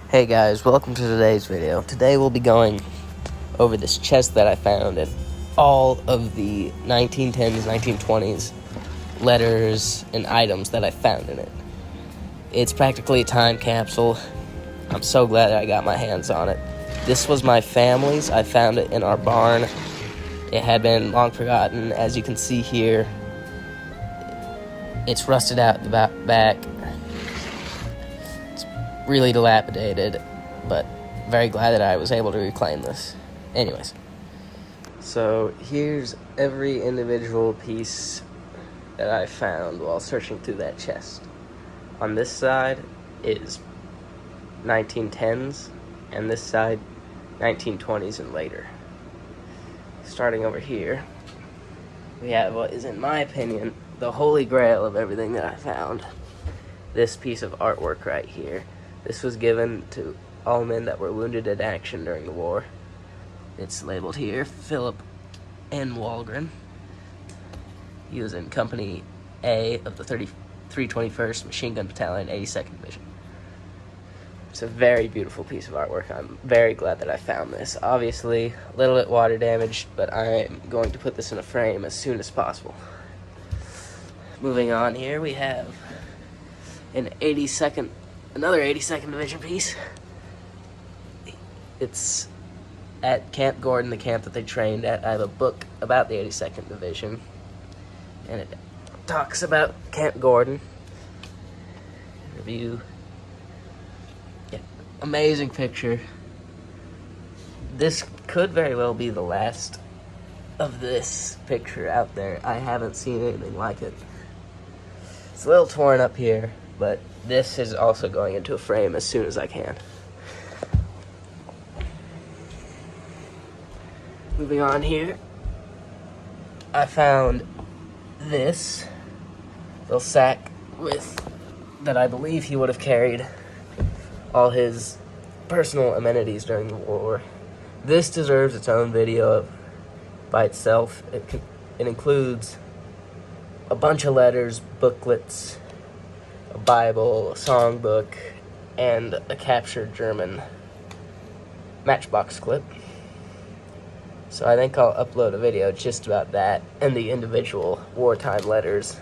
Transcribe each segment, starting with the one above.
Hey guys, welcome to today's video. Today we'll be going over this chest that I found and all of the 1910s, 1920s letters and items that I found in it. It's practically a time capsule. I'm so glad I got my hands on it. This was my family's. I found it in our barn. It had been long forgotten. As you can see here, it's rusted out the back. Really dilapidated, but very glad that I was able to reclaim this. Anyways, so here's every individual piece that I found while searching through that chest. On this side is 1910s, and this side 1920s and later. Starting over here, we have what is, in my opinion, the holy grail of everything that I found. This piece of artwork right here. This was given to all men that were wounded in action during the war. It's labeled here, Philip N. Walgren. He was in Company A of the 321st Machine Gun Battalion, 82nd Division. It's a very beautiful piece of artwork. I'm very glad that I found this. Obviously, a little bit water damaged, but I'm going to put this in a frame as soon as possible. Moving on here, we have another 82nd Division piece. It's at Camp Gordon, the camp that they trained at. I have a book about the 82nd Division, and it talks about Camp Gordon. Review. Yeah, amazing picture. This could very well be the last of this picture out there. I haven't seen anything like it. It's a little torn up here, but this is also going into a frame as soon as I can. Moving on here, I found this little sack that I believe he would have carried all his personal amenities during the war. This deserves its own video by itself. It includes a bunch of letters, booklets, a Bible, a songbook, and a captured German matchbox clip. So I think I'll upload a video just about that and the individual wartime letters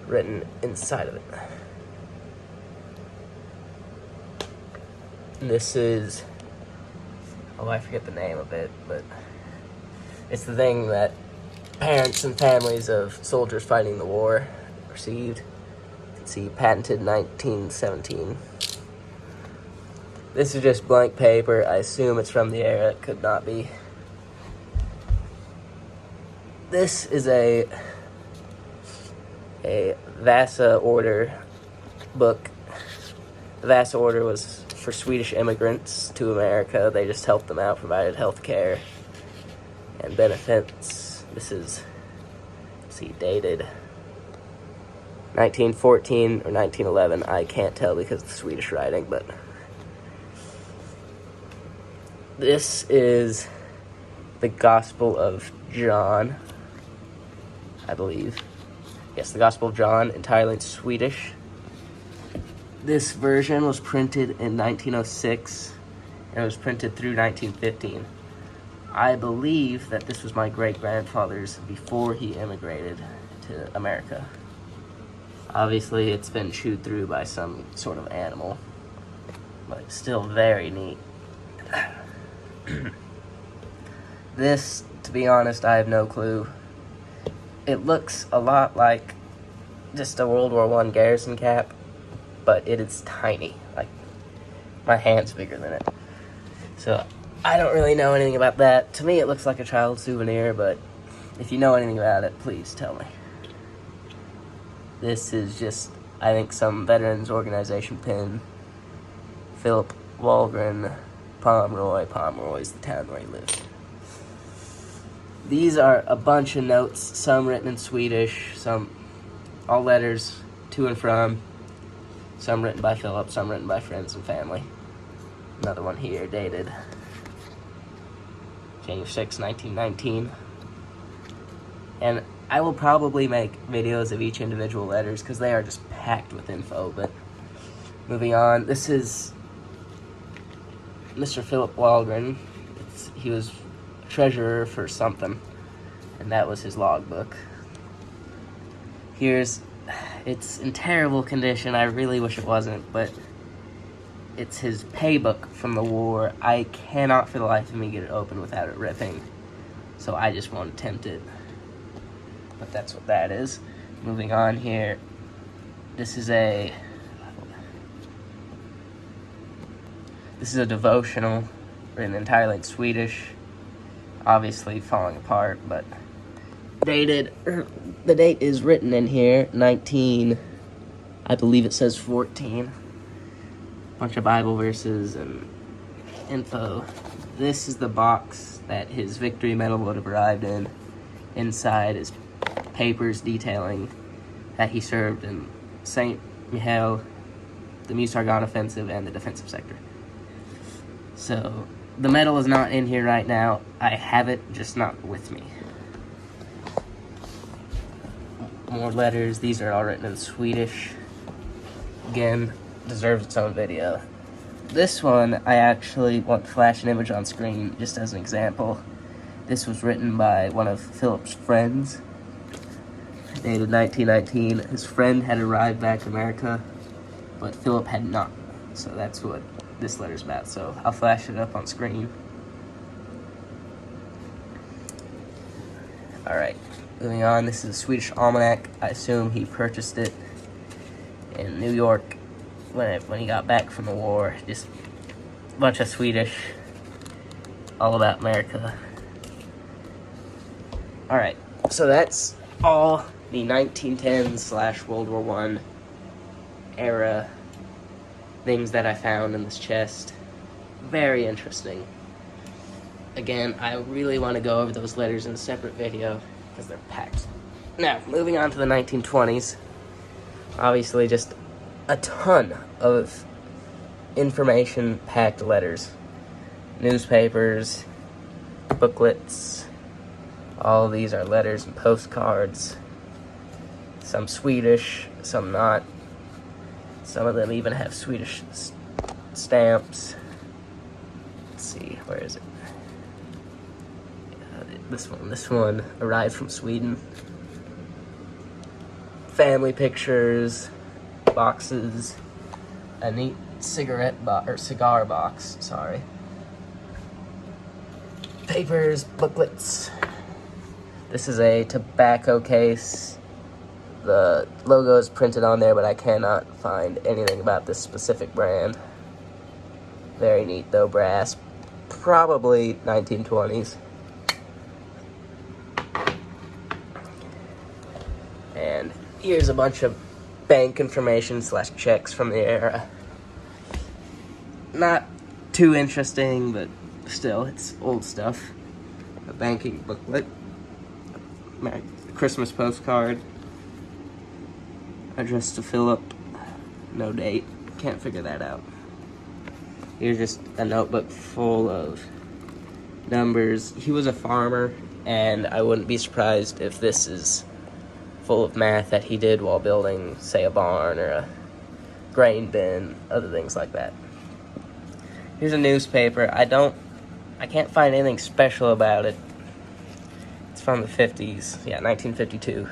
written inside of it. And this is, I forget the name of it, but it's the thing that parents and families of soldiers fighting the war received. See, patented 1917. This is just blank paper. I assume it's from the era. It could not be. This is a Vasa order book. The Vasa order was for Swedish immigrants to America. They just helped them out, provided health care and benefits. This is, let's see, dated 1914 or 1911, I can't tell because of the Swedish writing, but this is the Gospel of John, I believe. Yes, the Gospel of John, entirely in Swedish. This version was printed in 1906, and it was printed through 1915. I believe that this was my great-grandfather's before he immigrated to America. Obviously, it's been chewed through by some sort of animal, but it's still very neat. This, to be honest, I have no clue. It looks a lot like just a World War I garrison cap, but it is tiny. Like, my hand's bigger than it. So, I don't really know anything about that. To me, it looks like a child's souvenir, but if you know anything about it, please tell me. This is just, I think, some veterans organization pin. Philip Walgren, Pomeroy. Pomeroy's the town where he lived. These are a bunch of notes, some written in Swedish, some all letters to and from, some written by Philip, some written by friends and family. Another one here, dated January 6, 1919. And I will probably make videos of each individual letters because they are just packed with info, but moving on. This is Mr. Philip Walgren. He was treasurer for something, and that was his logbook. It's in terrible condition. I really wish it wasn't, but it's his pay book from the war. I cannot for the life of me get it open without it ripping, so I just won't attempt it. But that's what that is. Moving on here, this is a devotional written entirely in Swedish, obviously falling apart, but dated. The date is written in here, 19, I believe it says 14. Bunch of Bible verses and info. This is the box that his victory medal would have arrived in. Inside is papers detailing that he served in St. Mihiel, the Meuse-Argonne offensive, and the defensive sector. So, the medal is not in here right now. I have it, just not with me. More letters. These are all written in Swedish. Again, deserves its own video. This one, I actually want to flash an image on screen just as an example. This was written by one of Philip's friends, dated 1919. His friend had arrived back to America, but Philip had not. So that's what this letter's about. So I'll flash it up on screen. Alright, moving on. This is a Swedish almanac. I assume he purchased it in New York when he got back from the war. Just a bunch of Swedish, all about America. Alright, so that's all the 1910s / World War I era things that I found in this chest. Very interesting. Again, I really want to go over those letters in a separate video because they're packed. Now, moving on to the 1920s. Obviously, just a ton of information-packed letters. Newspapers, booklets. All of these are letters and postcards. Some Swedish, some not. Some of them even have Swedish stamps. Let's see, where is it? This one arrived from Sweden. Family pictures, boxes, a neat cigar box, sorry. Papers, booklets. This is a tobacco case. The logo is printed on there, but I cannot find anything about this specific brand. Very neat though, brass. Probably 1920s. And here's a bunch of bank information / checks from the era. Not too interesting, but still, it's old stuff. A banking booklet. A Christmas postcard. Addressed to Philip. No date. Can't figure that out. Here's just a notebook full of numbers. He was a farmer, and I wouldn't be surprised if this is full of math that he did while building, say, a barn or a grain bin, other things like that. Here's a newspaper. I can't find anything special about it. It's from the 50s. Yeah, 1952.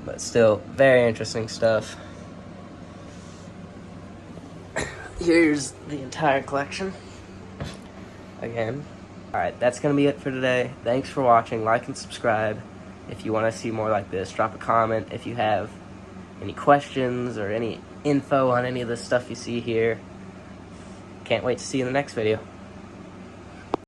But still, very interesting stuff. Here's the entire collection. Again. Alright, that's going to be it for today. Thanks for watching. Like and subscribe. If you want to see more like this, drop a comment. If you have any questions or any info on any of the stuff you see here. Can't wait to see you in the next video.